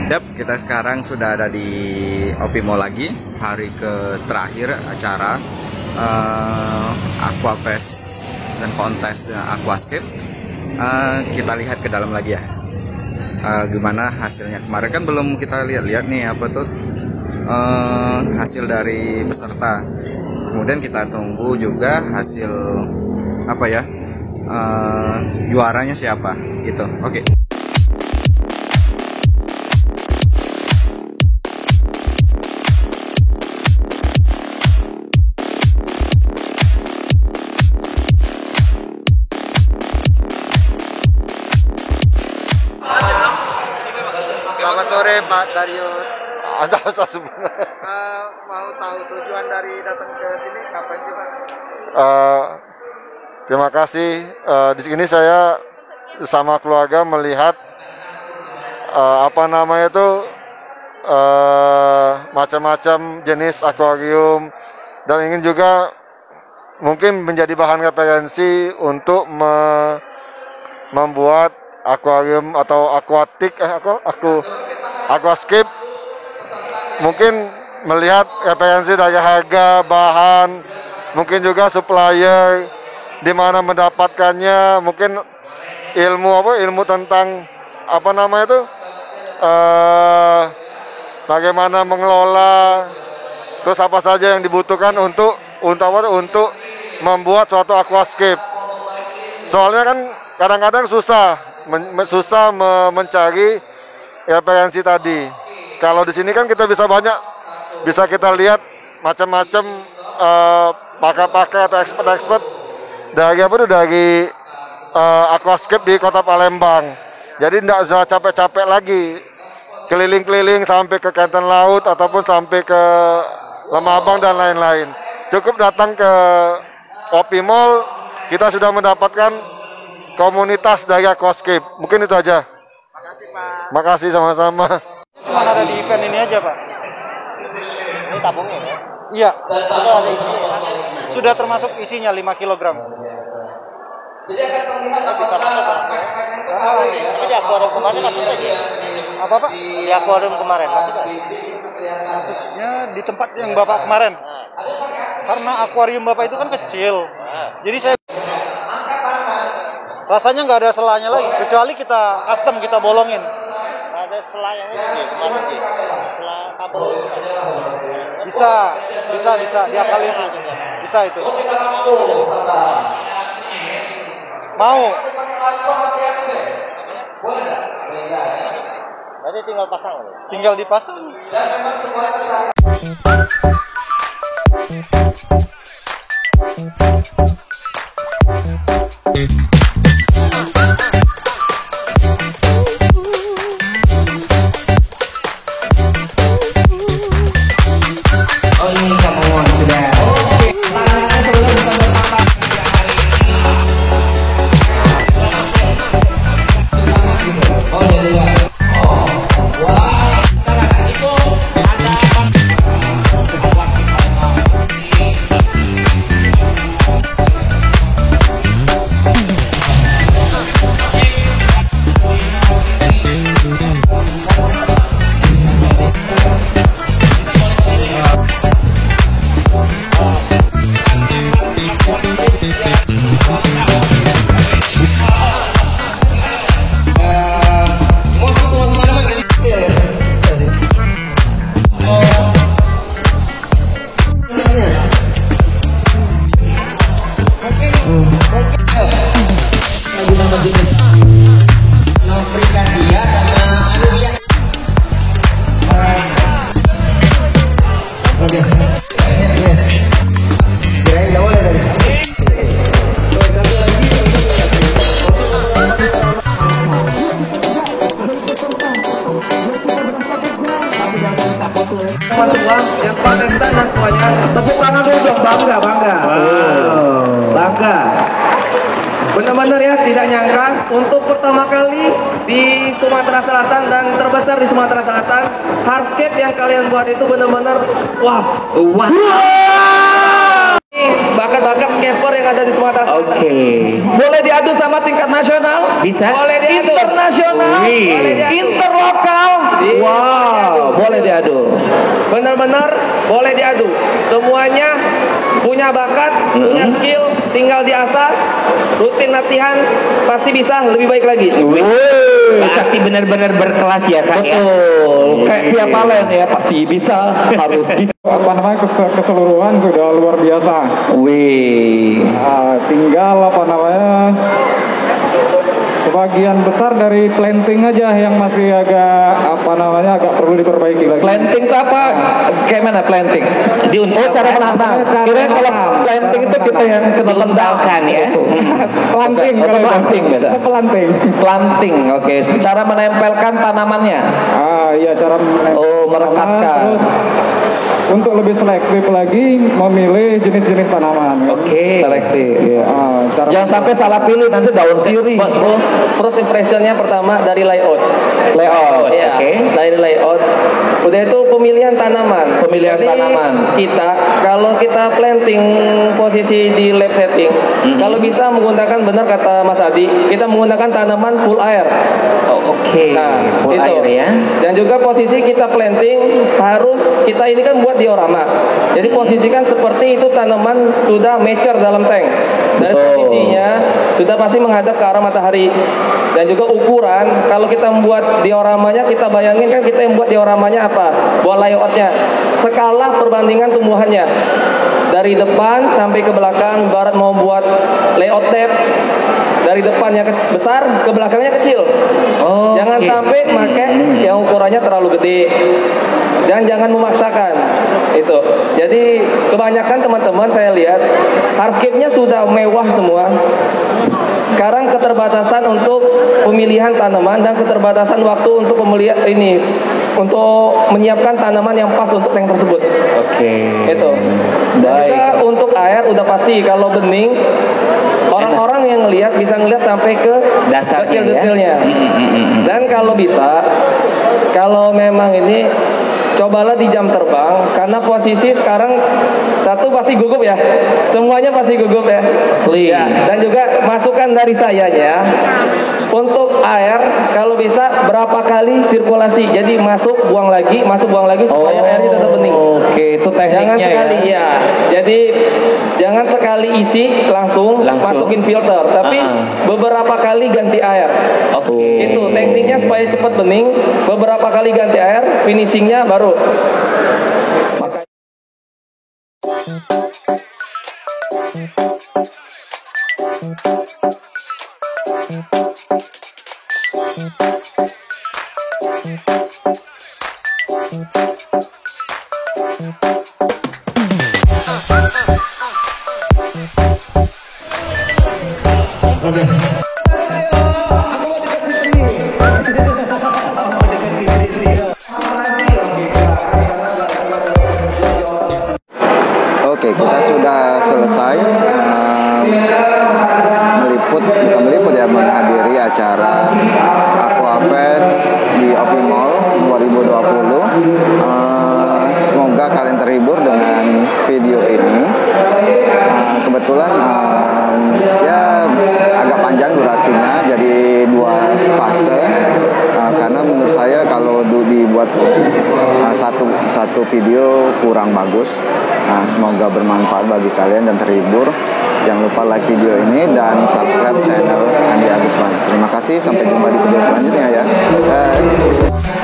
Dap, kita sekarang sudah ada di Opimo lagi, hari terakhir acara Aquafest dan kontes Aquascape. Kita lihat ke dalam lagi ya, gimana hasilnya. Kemarin kan belum kita lihat-lihat nih apa tuh hasil dari peserta. Kemudian kita tunggu juga hasil apa ya, juaranya siapa gitu. Oke. Selamat sore Pak Darius. Ada sebenarnya. Mau tahu tujuan dari datang ke sini ngapain sih Pak? Terima kasih. Di sini saya sama keluarga melihat macam-macam jenis akuarium, dan ingin juga mungkin menjadi bahan referensi untuk membuat akuarium atau aquascape. Mungkin melihat referensi dari harga, bahan, mungkin juga supplier, di mana mendapatkannya, mungkin ilmu tentang bagaimana mengelola, terus apa saja yang dibutuhkan untuk membuat suatu aquascape. Soalnya kan kadang-kadang susah mencari referensi tadi. Kalau di sini kan kita bisa kita lihat macam-macam pakar-pakar atau expert dari aquascape di Kota Palembang. Jadi tidak usah capek-capek lagi keliling-keliling sampai ke Kenten Laut ataupun sampai ke Lemabang dan lain-lain. Cukup datang ke Opimo, kita sudah mendapatkan komunitas dari aquascape. Mungkin itu aja. Makasih Pak. Makasih, sama-sama. Cuma ada di event ini aja Pak. Ini tabungnya ya? Iya. Itu ada isinya. Sudah termasuk isinya 5 kg. Jadi bisa masuk Mas. Tapi di akuarium kemarin masuk aja. Apa Pak? Di akuarium kemarin masuk aja. Masuknya di tempat yang Bapak kemarin. Karena akuarium Bapak itu kan kecil. Jadi saya rasanya nggak ada selanya lagi, kecuali kita custom, kita bolongin. Ada selayang itu Ji, kemarin Ji. Selah kabel itu kan. Bisa diakalin sih. Bisa itu. Mau. Berarti tinggal pasang loh. Tinggal dipasang. Teman-teman yang kontestan dan semuanya, tepuk tangan dulu dong, bangga. Bangga. Benar-benar ya, tidak nyangka untuk pertama kali di Sumatera Selatan dan terbesar di Sumatera Selatan, hardscape yang kalian buat itu benar-benar wah. bakat-bakat skaper yang ada di Sumatera Selatan. Oke. Boleh diadu sama tingkat nasional, Bisa. boleh diadu internasional, Wih. boleh diadu interlokal. Wow, boleh diadu. Benar-benar boleh diadu. Semuanya punya bakat, punya skill, tinggal diasah, rutin latihan, pasti bisa lebih baik lagi. Wih. Berarti benar-benar berkelas ya Kak ya. Betul. Kayak Via Valen ya, pasti bisa, harus bisa. Apa namanya keseluruhan sudah luar biasa. Wih. Tinggal apa namanya sebagian besar dari planting aja yang masih agak perlu diperbaiki lagi. Planting itu apa? Kayak mana planting? Cara menanam. Kira kalau planting itu kita yang kena Diuntalkan ya. Planting Atau planting beda. Planting. Planting, oke. Cara menempelkan tanamannya. Iya cara merekatkan. Terus untuk lebih selektif lagi memilih jenis-jenis tanaman. Oke. Selektif. Jangan sampai salah pilih, nanti daun sirih. Terus impressionnya pertama dari layout. Ya. Oke. Dari layout. Udah itu pemilihan tanaman. Kita kalau kita planting posisi di lab setting, kalau bisa menggunakan, benar kata Mas Adi, kita menggunakan tanaman full air. Oke. Nah, Full itu. air ya. Dan juga posisi kita planting harus, kita ini kan buat diorama. Jadi posisikan seperti itu tanaman sudah mature dalam tank. Dari posisinya sudah pasti menghadap ke arah matahari. Dan juga ukuran, kalau kita membuat dioramanya, kita bayangin kan kita yang buat dioramanya apa? Buat layoutnya. Skala perbandingan tumbuhannya. Dari depan sampai ke belakang, barat mau buat layout depth. Dari depannya besar, ke belakangnya kecil. Jangan sampai pakai yang ukurannya terlalu gede. Dan jangan memaksakan. Itu. Jadi kebanyakan teman-teman saya lihat hardscape-nya sudah mewah semua. Sekarang keterbatasan untuk pemilihan tanaman dan keterbatasan waktu untuk pemilihan ini, untuk menyiapkan tanaman yang pas untuk tank tersebut. Oke. Itu. Dan juga untuk air udah pasti kalau bening, orang-orang yang ngelihat bisa ngelihat sampai ke Dasarnya detail-detailnya. Dan kalau bisa, kalau memang ini cobalah di jam terbang, karena posisi sekarang satu pasti gugup ya, semuanya pasti gugup ya. Ya, dan juga masukan dari sayanya untuk air, kalau bisa berapa kali sirkulasi, jadi masuk buang lagi supaya airnya tetap bening. Oke, itu tekniknya. Jangan sekali ya. Jadi jangan sekali isi langsung masukin filter, tapi beberapa kali ganti air. Itu tekniknya supaya cepat bening, beberapa kali ganti air, finishingnya baru. Oke, kita sudah selesai menghadiri acara Aquafest di Opi Mall 2020. Semoga kalian terhibur dengan video ini. Kebetulan ya agak panjang durasinya, jadi 2 fase. Karena menurut saya kalau dibuat satu video kurang bagus. Semoga bermanfaat bagi kalian dan terhibur. Jangan lupa like video ini dan subscribe channel Andi Agusman. Terima kasih, sampai jumpa di video selanjutnya ya. Bye.